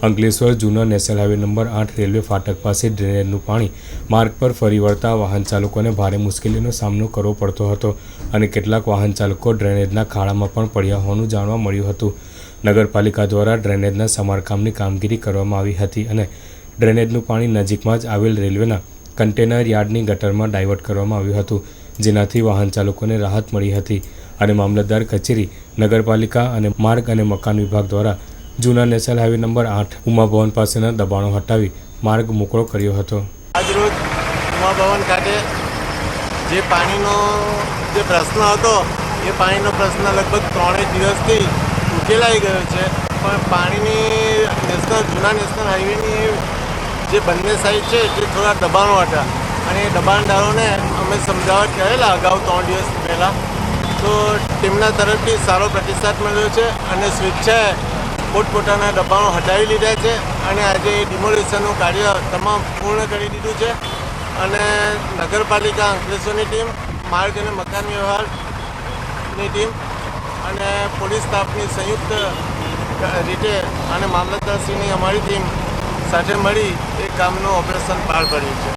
અંકલેશ્વર જૂના national highway number 8 railway ફાટક પાસે ડ્રેનેજનું પાણી માર્ગ પર ફરી વળતા વાહન ચાલકોને ભારે મુશ્કેલીનો સામનો કરવો પડતો હતો અને કેટલાક વાહન ચાલકો ડ્રેનેજના ખાડામાં પણ પડ્યા હોવાનું જાણવા મળ્યું હતું। નગરપાલિકા દ્વારા ડ્રેનેજના સમારકામની કામગીરી કરવામાં આવી હતી અને ડ્રેનેજનું પાણી નજીકમાં જ આવેલ રેલવેના કન્ટેનર યાર્ડની ગટરમાં ડાયવર્ટ કરવામાં આવ્યું હતું, જેનાથી વાહન ચાલકોને રાહત મળી હતી અને મામલતદાર કચેરી, નગરપાલિકા અને માર્ગ અને મકાન વિભાગ દ્વારા જૂના નેશનલ હાઈવે નંબર 8 ઉમા ભવન પાસેના દબાણો હટાવી માર્ગ મોકળો કર્યો હતો। આજરોજ ઉમા ભવન ખાતે જે પાણીનો જે પ્રશ્ન હતો એ પાણીનો પ્રશ્ન લગભગ 3 દિવસથી ઉકેલાઈ ગયો છે, પણ પાણીની જૂના નેશનલ હાઈવેની જે બંને સાઈડ છે તે થોડા દબાણો હતા અને એ દબાણદારોને અમે સમજાવટ કરેલા અગાઉ 3 દિવસ પહેલાં, તો તેમના તરફથી સારો પ્રતિસાદ મળ્યો છે અને સ્વેચ્છાએ પોતપોતાના દબાણો હટાવી લીધા છે અને આજે ડિમોલિશનનું કાર્ય તમામ પૂર્ણ કરી દીધું છે અને નગરપાલિકા અંકલેશ્વરની ટીમ, માર્ગ અને મકાન વ્યવહારની ટીમ અને પોલીસ સ્ટાફની સંયુક્ત રીતે અને મામલતદારશ્રીની અમારી ટીમ સાથે મળી એ કામનું ઓપરેશન પાર પાડ્યું છે।